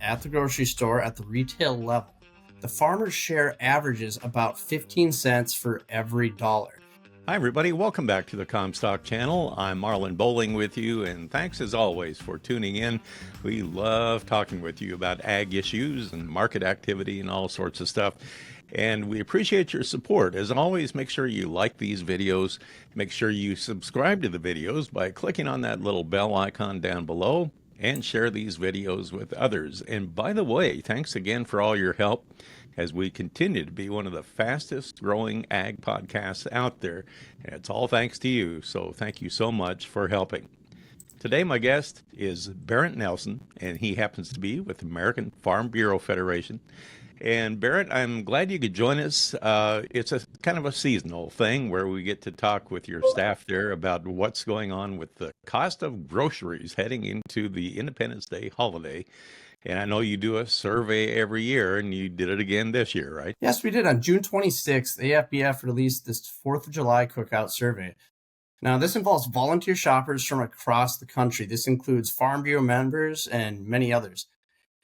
at the grocery store at the retail level, the farmer's share averages about 15 cents for every dollar. Hi, everybody. Welcome back to the Comstock channel. I'm Marlin Bohling with you, and thanks as always for tuning in. We love talking with you about ag issues and market activity and all sorts of stuff. And we appreciate your support. As always, make sure you like these videos. Make sure you subscribe to the videos by clicking on that little bell icon down below and share these videos with others. And by the way, thanks again for all your help as we continue to be one of the fastest growing ag podcasts out there. And it's all thanks to you. So thank you so much for helping. Today, my guest is Bernt Nelson, and he happens to be with the American Farm Bureau Federation. And Bernt, I'm glad you could join us. It's a kind of a seasonal thing where we get to talk with your staff there about what's going on with the cost of groceries heading into the Independence Day holiday. And I know you do a survey every year, and you did it again this year, right? Yes, we did. On June 26th, AFBF released this 4th of July cookout survey. Now, this involves volunteer shoppers from across the country. This includes Farm Bureau members and many others.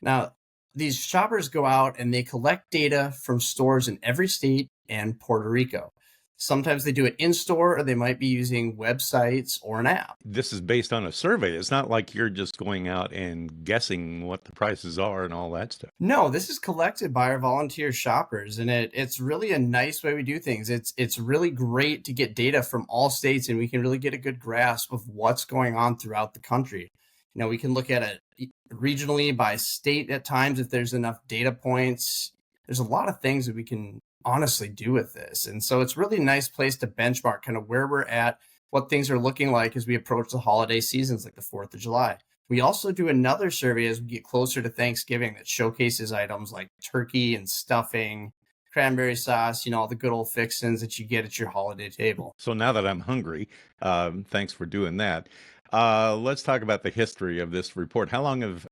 Now, these shoppers go out and they collect data from stores in every state and Puerto Rico. Sometimes they do it in-store, or they might be using websites or an app. This is based on a survey. It's not like you're just going out and guessing what the prices are and all that stuff. No, this is collected by our volunteer shoppers, and it's really a nice way we do things. It's really great to get data from all states, and we can really get a good grasp of what's going on throughout the country. You know, we can look at it regionally by state at times if there's enough data points. There's a lot of things that we can honestly do with this. And so it's really a nice place to benchmark kind of where we're at, what things are looking like as we approach the holiday seasons like the 4th of July. We also do another survey as we get closer to Thanksgiving that showcases items like turkey and stuffing, cranberry sauce, all the good old fixins that you get at your holiday table. So now that I'm hungry, thanks for doing that. Let's talk about the history of this report. How long have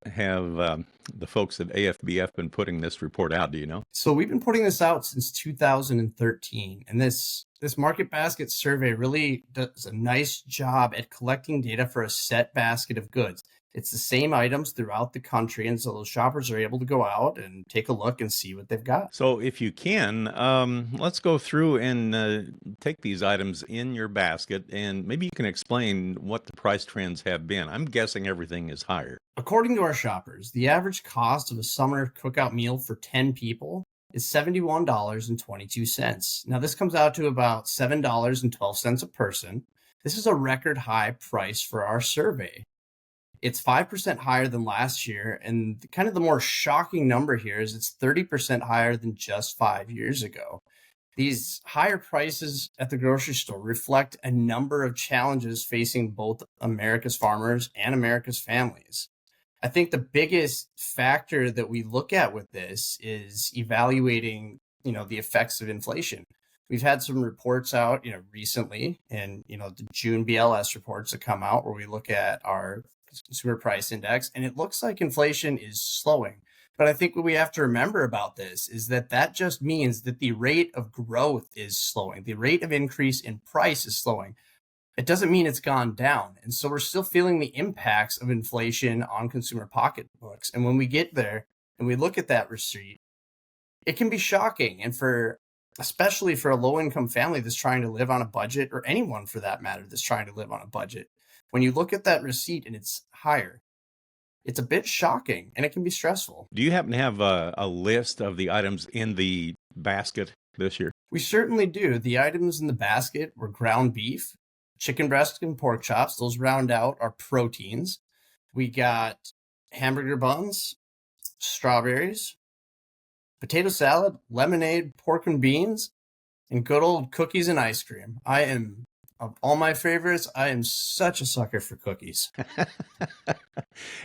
the folks at AFBF been putting this report out? Do you know? So we've been putting this out since 2013, and this market basket survey really does a nice job at collecting data for a set basket of goods. It's the same items throughout the country, and so those shoppers are able to go out and take a look and see what they've got. So if you can, let's go through and take these items in your basket, and maybe you can explain what the price trends have been. I'm guessing everything is higher. According to our shoppers, the average cost of a summer cookout meal for 10 people is $71.22. Now, this comes out to about $7.12 a person. This is a record high price for our survey. It's 5% higher than last year, and kind of the more shocking number here is it's 30% higher than just 5 years ago. These higher prices at the grocery store reflect a number of challenges facing both America's farmers and America's families. I think the biggest factor that we look at with this is evaluating, the effects of inflation. We've had some reports out, recently, and, the June BLS reports that come out where we look at our consumer price index, and it looks like inflation is slowing. But I think what we have to remember about this is that just means that the rate of growth is slowing. The rate of increase in price is slowing. It doesn't mean it's gone down. And so we're still feeling the impacts of inflation on consumer pocketbooks. And when we get there and we look at that receipt, it can be shocking. And especially for a low-income family that's trying to live on a budget, or anyone for that matter that's trying to live on a budget, when you look at that receipt and it's higher, it's a bit shocking and it can be stressful. Do you happen to have a list of the items in the basket this year? We certainly do. The items in the basket were ground beef, chicken breast, and pork chops. Those round out our proteins. We got hamburger buns, strawberries, potato salad, lemonade, pork and beans, and good old cookies and ice cream. Of all my favorites, I am such a sucker for cookies.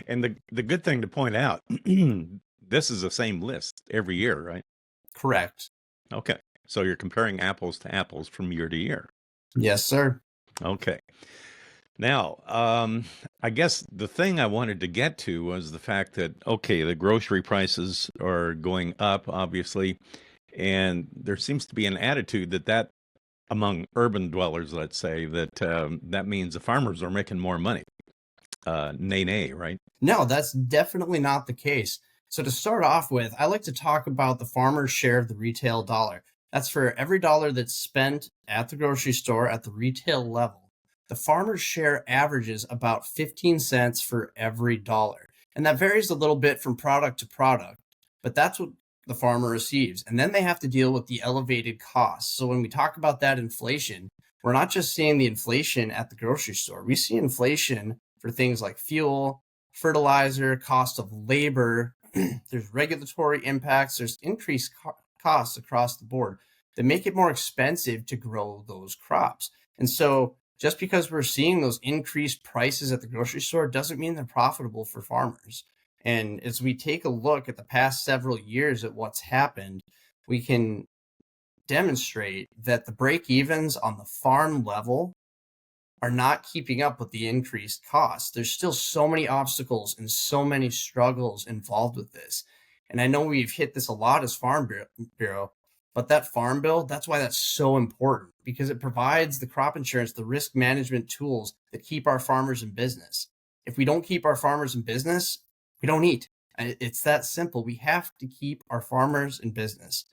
And the good thing to point out, this is the same list every year, right? Correct. Okay. So you're comparing apples to apples from year to year. Yes, sir. Okay. Now, I guess the thing I wanted to get to was the fact that, okay, the grocery prices are going up, obviously, and there seems to be an attitude that among urban dwellers, let's say, that means the farmers are making more money. Nay, right? No, that's definitely not the case. So to start off with, I like to talk about the farmer's share of the retail dollar. That's for every dollar that's spent at the grocery store at the retail level. The farmer's share averages about 15 cents for every dollar. And that varies a little bit from product to product, but that's what the farmer receives. And then they have to deal with the elevated costs. So when we talk about that inflation, we're not just seeing the inflation at the grocery store. We see inflation for things like fuel, fertilizer, cost of labor. There's regulatory impacts. There's increased costs across the board that make it more expensive to grow those crops. And so just because we're seeing those increased prices at the grocery store doesn't mean they're profitable for farmers. And as we take a look at the past several years at what's happened, we can demonstrate that the break evens on the farm level are not keeping up with the increased costs. There's still so many obstacles and so many struggles involved with this. And I know we've hit this a lot as Farm Bureau, but that farm bill, that's why that's so important, because it provides the crop insurance, the risk management tools that keep our farmers in business. If we don't keep our farmers in business, we don't eat. It's that simple. We have to keep our farmers in business.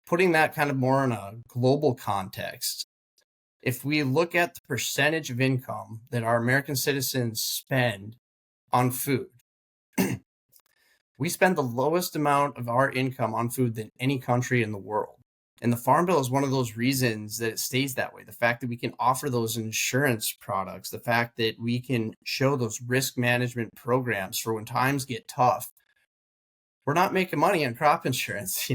Putting that kind of more in a global context, if we look at the percentage of income that our American citizens spend on food, we spend the lowest amount of our income on food than any country in the world. And the Farm Bill is one of those reasons that it stays that way. The fact that we can offer those insurance products, the fact that we can show those risk management programs for when times get tough. We're not making money on crop insurance.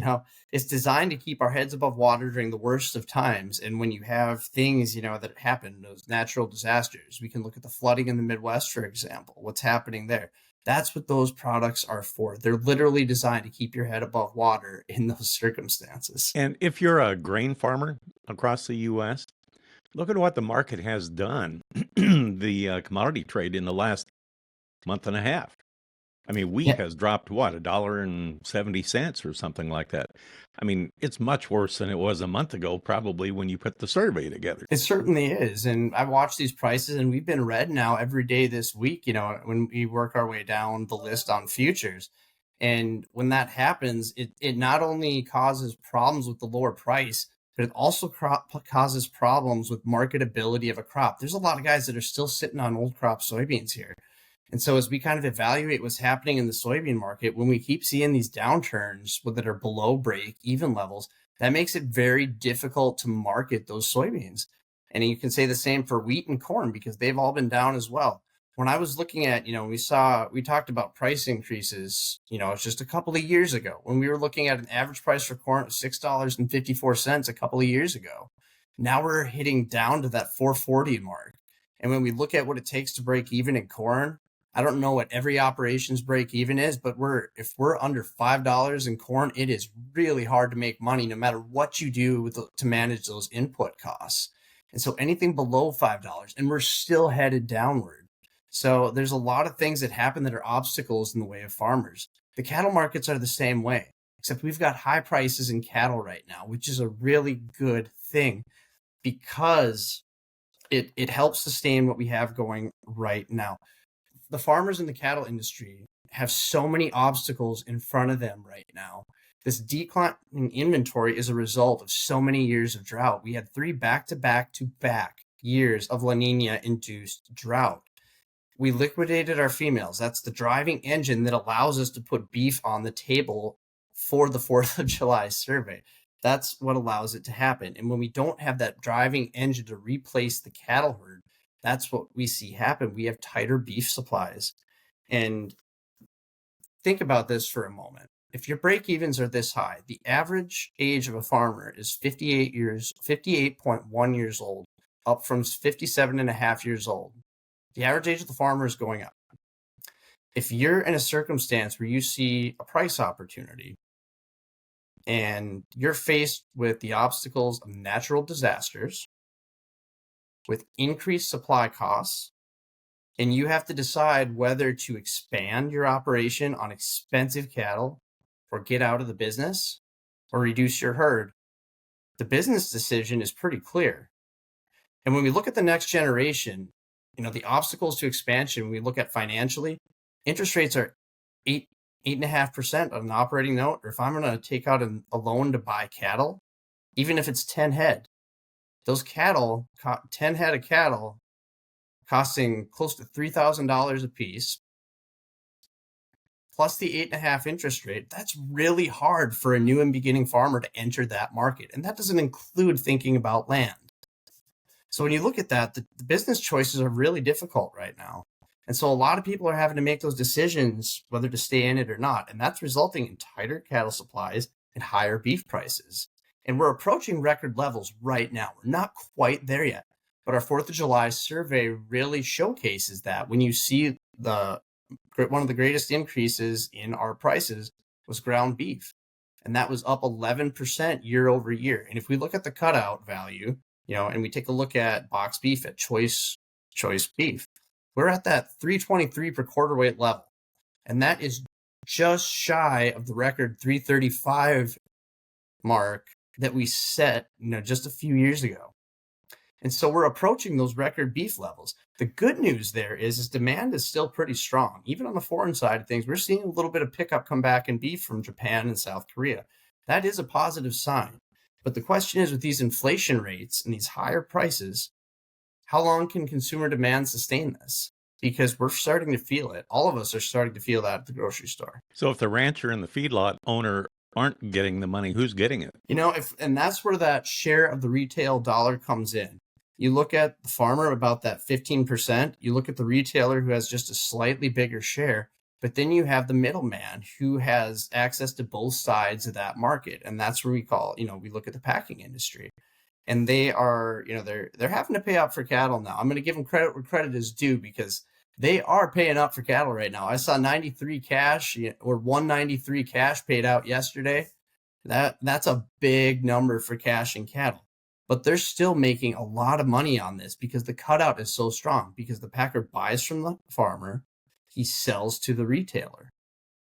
It's designed to keep our heads above water during the worst of times. And when you have things, that happen, those natural disasters, we can look at the flooding in the Midwest, for example, what's happening there. That's what those products are for. They're literally designed to keep your head above water in those circumstances. And if you're a grain farmer across the U.S., look at what the market has done, the commodity trade in the last month and a half. I mean, wheat has dropped, what, $1.70 or something like that. I mean, it's much worse than it was a month ago, probably, when you put the survey together. It certainly is. And I watched these prices, and we've been red now every day this week, when we work our way down the list on futures. And when that happens, it not only causes problems with the lower price, but it also causes problems with marketability of a crop. There's a lot of guys that are still sitting on old crop soybeans here. And so as we kind of evaluate what's happening in the soybean market, when we keep seeing these downturns that are below break even levels, that makes it very difficult to market those soybeans. And you can say the same for wheat and corn, because they've all been down as well. When I was looking at, we talked about price increases, it's just a couple of years ago when we were looking at an average price for corn of $6.54 a couple of years ago. Now we're hitting down to that 440 mark. And when we look at what it takes to break even in corn, I don't know what every operations break even is, but if we're under $5 in corn, it is really hard to make money no matter what you do to manage those input costs. And so anything below $5, and we're still headed downward. So there's a lot of things that happen that are obstacles in the way of farmers. The cattle markets are the same way, except we've got high prices in cattle right now, which is a really good thing because it helps sustain what we have going right now. The farmers in the cattle industry have so many obstacles in front of them right now. This decline in inventory is a result of so many years of drought. We had 3 back-to-back years of La Nina-induced drought. We liquidated our females. That's the driving engine that allows us to put beef on the table for the 4th of July survey. That's what allows it to happen. And when we don't have that driving engine to replace the cattle herd, that's what we see happen. We have tighter beef supplies. And think about this for a moment. If your break evens are this high, the average age of a farmer is 58.1 years old, up from 57.5 years old. The average age of the farmer is going up. If you're in a circumstance where you see a price opportunity and you're faced with the obstacles of natural disasters, with increased supply costs, and you have to decide whether to expand your operation on expensive cattle or get out of the business or reduce your herd, the business decision is pretty clear. And when we look at the next generation, the obstacles to expansion, we look at financially, interest rates are 8.5% on an operating note, or if I'm going to take out a loan to buy cattle, even if it's 10 head, those cattle, 10 head of cattle costing close to $3,000 a piece, plus the 8.5 interest rate, that's really hard for a new and beginning farmer to enter that market. And that doesn't include thinking about land. So when you look at that, the business choices are really difficult right now. And so a lot of people are having to make those decisions whether to stay in it or not. And that's resulting in tighter cattle supplies and higher beef prices. And we're approaching record levels right now. We're not quite there yet. But our 4th of July survey really showcases that when you see one of the greatest increases in our prices was ground beef. And that was up 11% year over year. And if we look at the cutout value, and we take a look at box beef at choice beef, we're at that 323 per quarter weight level. And that is just shy of the record 335 mark that we set, just a few years ago. And so we're approaching those record beef levels. The good news there is demand is still pretty strong. Even on the foreign side of things, we're seeing a little bit of pickup come back in beef from Japan and South Korea. That is a positive sign. But the question is, with these inflation rates and these higher prices, how long can consumer demand sustain this? Because we're starting to feel it. All of us are starting to feel that at the grocery store. So if the rancher and the feedlot owner aren't getting the money, who's getting it? And that's where that share of the retail dollar comes in. You look at the farmer, about that 15%. You look at the retailer, who has just a slightly bigger share. But then you have the middleman, who has access to both sides of that market. And that's where we look at the packing industry. And they are, they're having to pay up for cattle now. I'm going to give them credit where credit is due, because they are paying up for cattle right now. I saw 93 cash, or 193 cash paid out yesterday. That's a big number for cash and cattle. But they're still making a lot of money on this because the cutout is so strong, because the packer buys from the farmer, he sells to the retailer.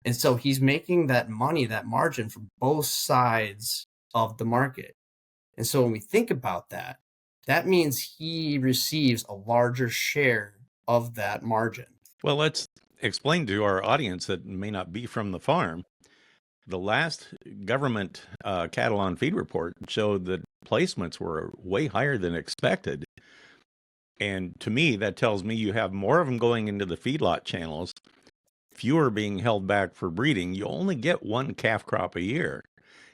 And so he's making that money, that margin, from both sides of the market. And so when we think about that, that means he receives a larger share of that margin. Well, let's explain to our audience that may not be from the farm. The last government cattle on feed report showed that placements were way higher than expected. And to me, that tells me you have more of them going into the feedlot channels, fewer being held back for breeding. You only get one calf crop a year.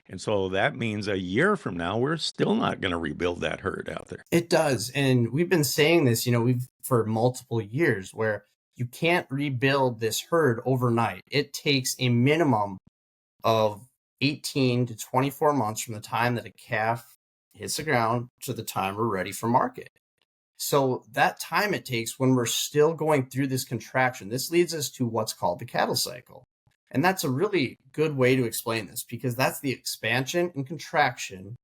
And so that means a year from now, we're still not going to rebuild that herd out there. It does. And we've been saying this, for multiple years, where you can't rebuild this herd overnight. It takes a minimum of 18 to 24 months from the time that a calf hits the ground to the time we're ready for market. So that time it takes, when we're still going through this contraction, this leads us to what's called the cattle cycle. And that's a really good way to explain this, because that's the expansion and contraction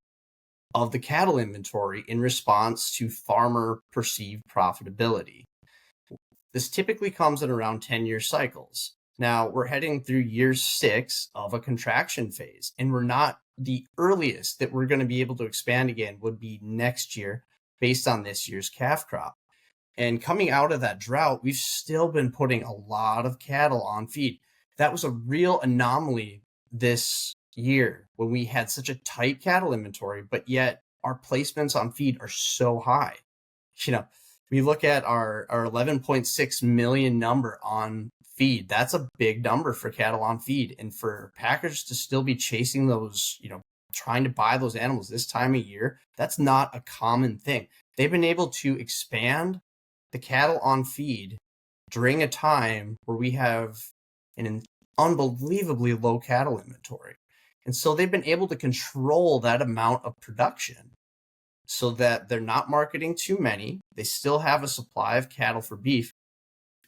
of the cattle inventory in response to farmer perceived profitability. This typically comes in around 10-year cycles. Now we're heading through year 6 of a contraction phase, and we're not, the earliest that we're going to be able to expand again would be next year, based on this year's calf crop. And coming out of that drought, we've still been putting a lot of cattle on feed. That was a real anomaly this year, when we had such a tight cattle inventory, but yet our placements on feed are so high. We look at our 11.6 million number on feed. That's a big number for cattle on feed. And for packers to still be chasing those, trying to buy those animals this time of year, that's not a common thing. They've been able to expand the cattle on feed during a time where we have an unbelievably low cattle inventory. And so they've been able to control that amount of production so that they're not marketing too many. They still have a supply of cattle for beef.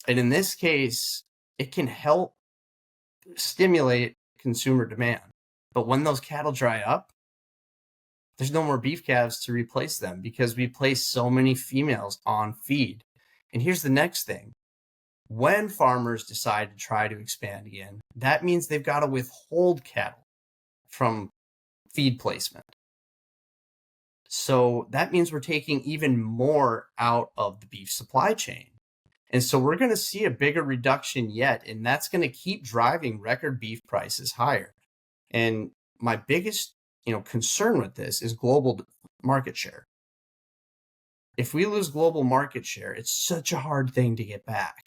And in this case, it can help stimulate consumer demand. But when those cattle dry up, there's no more beef calves to replace them, because we place so many females on feed. And here's the next thing. When farmers decide to try to expand again, that means they've got to withhold cattle from feed placement. So that means we're taking even more out of the beef supply chain. And so we're going to see a bigger reduction yet, and that's going to keep driving record beef prices higher. And my biggest, concern with this is global market share. If we lose global market share, it's such a hard thing to get back.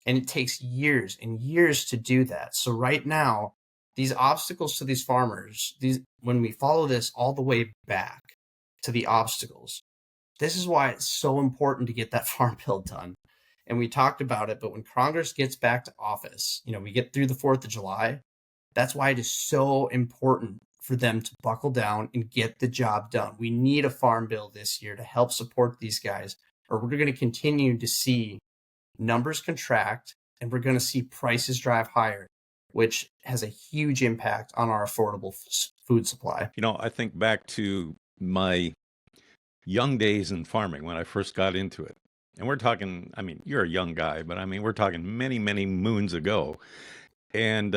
And it takes years and years to do that. So right now, these obstacles to these farmers, when we follow this all the way back to the obstacles, this is why it's so important to get that farm bill done. And we talked about it, but when Congress gets back to office, we get through the 4th of July. That's why it is so important for them to buckle down and get the job done. We need a farm bill this year to help support these guys, or we're going to continue to see numbers contract and we're going to see prices drive higher, which has a huge impact on our affordable food supply. I think back to my young days in farming when I first got into it. And we're talking, you're a young guy, but we're talking many, many moons ago. And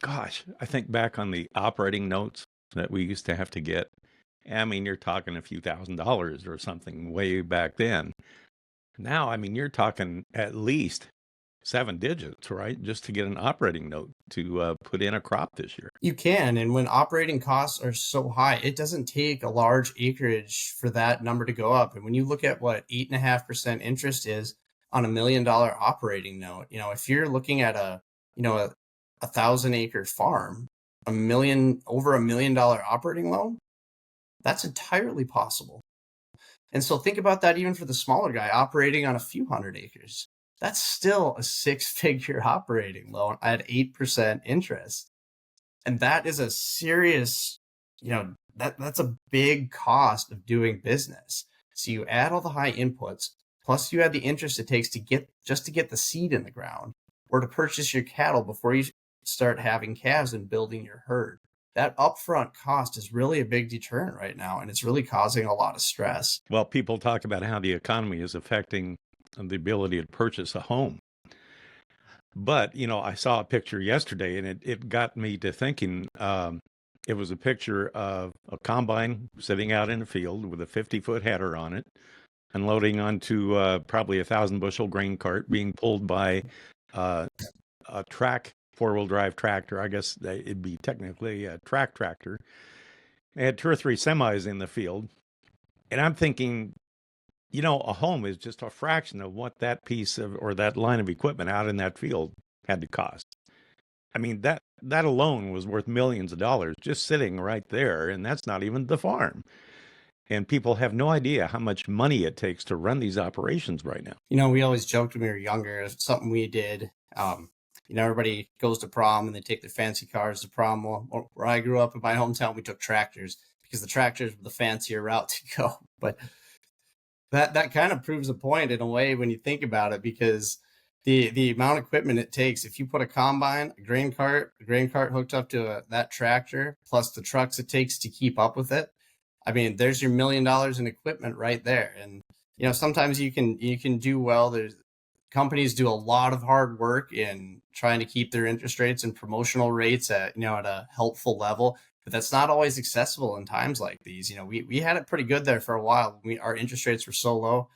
gosh, I think back on the operating notes that we used to have to get. You're talking a few $1,000s or something way back then. Now, you're talking at least 7 digits, right? Just to get an operating note to put in a crop this year. You can. And when operating costs are so high, it doesn't take a large acreage for that number to go up. And when you look at what 8.5% interest is on $1 million operating note, if you're looking at a 1,000-acre farm, over $1 million operating loan, that's entirely possible. And so think about that even for the smaller guy operating on a few hundred acres. That's still a 6-figure operating loan at 8% interest. And that is a serious, that's a big cost of doing business. So you add all the high inputs, plus you add the interest it takes to get the seed in the ground or to purchase your cattle before you start having calves and building your herd. That upfront cost is really a big deterrent right now, and it's really causing a lot of stress. Well, people talk about how the economy is affecting the ability to purchase a home. But, I saw a picture yesterday, and it got me to thinking. It was a picture of a combine sitting out in a field with a 50-foot header on it, unloading onto probably a 1,000-bushel grain cart being pulled by a four-wheel drive tractor. I guess it'd be technically a track tractor. They had 2 or 3 semis in the field. And I'm thinking, a home is just a fraction of what that piece of, or that line of equipment out in that field had to cost. That alone was worth millions of dollars just sitting right there. And that's not even the farm. And people have no idea how much money it takes to run these operations right now. We always joked when we were younger, something we did. Everybody goes to prom and they take their fancy cars to prom. Well, where I grew up in my hometown, we took tractors because the tractors were the fancier route to go. But that kind of proves a point in a way when you think about it, because the amount of equipment it takes, if you put a combine, a grain cart hooked up to that tractor, plus the trucks it takes to keep up with it, there's your $1 million in equipment right there. And, sometimes you can do well. Companies do a lot of hard work in trying to keep their interest rates and promotional rates at a helpful level, but that's not always accessible in times like these. We had it pretty good there for a while. Our interest rates were so low.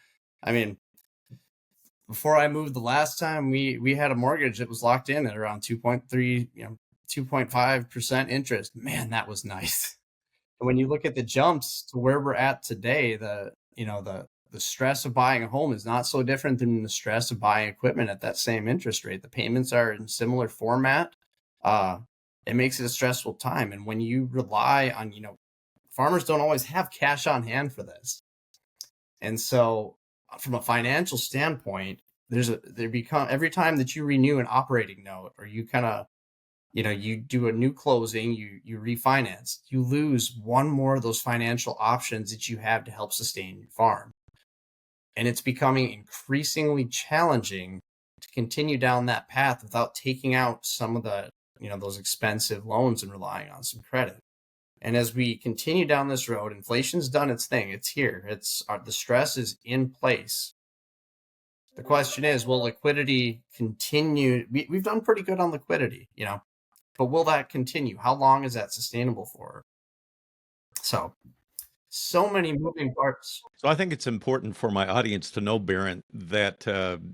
Before I moved the last time, we had a mortgage that was locked in at around 2.3, 2.5% interest. Man, that was nice. And when you look at the jumps to where we're at today, the stress of buying a home is not so different than the stress of buying equipment at that same interest rate. The payments are in similar format. It makes it a stressful time. And when you rely on, farmers don't always have cash on hand for this. And so from a financial standpoint, every time that you renew an operating note, or you kind of, you do a new closing, you refinance, you lose one more of those financial options that you have to help sustain your farm. And it's becoming increasingly challenging to continue down that path without taking out some of the, those expensive loans and relying on some credit. And as we continue down this road, inflation's done its thing. It's here. The stress is in place. The question is, will liquidity continue? We've done pretty good on liquidity, but will that continue? How long is that sustainable for? So So many moving parts. So I think it's important for my audience to know, Barron, that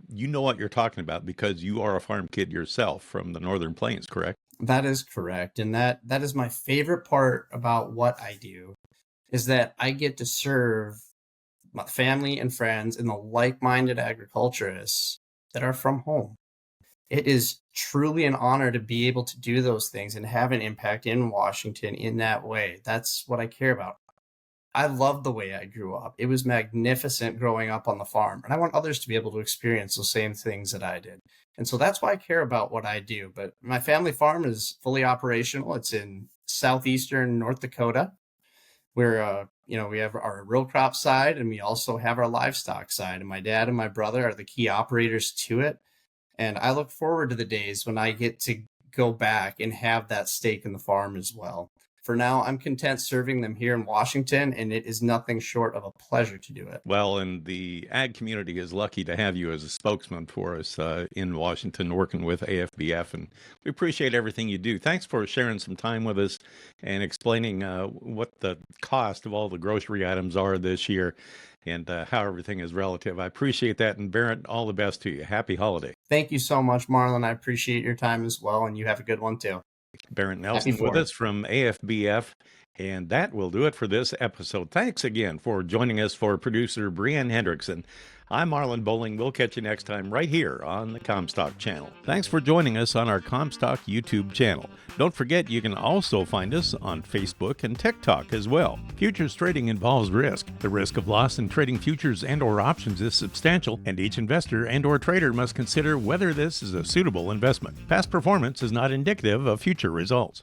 you know what you're talking about because you are a farm kid yourself from the Northern Plains, correct? That is correct. And that is my favorite part about what I do is that I get to serve my family and friends and the like-minded agriculturists that are from home. It is truly an honor to be able to do those things and have an impact in Washington in that way. That's what I care about. I love the way I grew up. It was magnificent growing up on the farm, and I want others to be able to experience those same things that I did. And so that's why I care about what I do. But my family farm is fully operational. It's in southeastern North Dakota. Where we have our row crop side and we also have our livestock side. And my dad and my brother are the key operators to it. And I look forward to the days when I get to go back and have that stake in the farm as well. For now, I'm content serving them here in Washington, and it is nothing short of a pleasure to do it. Well, and the ag community is lucky to have you as a spokesman for us in Washington working with AFBF, and we appreciate everything you do. Thanks for sharing some time with us and explaining what the cost of all the grocery items are this year and how everything is relative. I appreciate that, and Barrett, all the best to you. Happy holiday. Thank you so much, Marlin. I appreciate your time as well, and you have a good one too. Bernt Nelson with us from AFBF. And that will do it for this episode. Thanks again for joining us for producer Brianne Hendrickson. I'm Marlin Bohling. We'll catch you next time right here on the Comstock channel. Thanks for joining us on our Comstock YouTube channel. Don't forget you can also find us on Facebook and TikTok as well. Futures trading involves risk. The risk of loss in trading futures and or options is substantial, and each investor and or trader must consider whether this is a suitable investment. Past performance is not indicative of future results.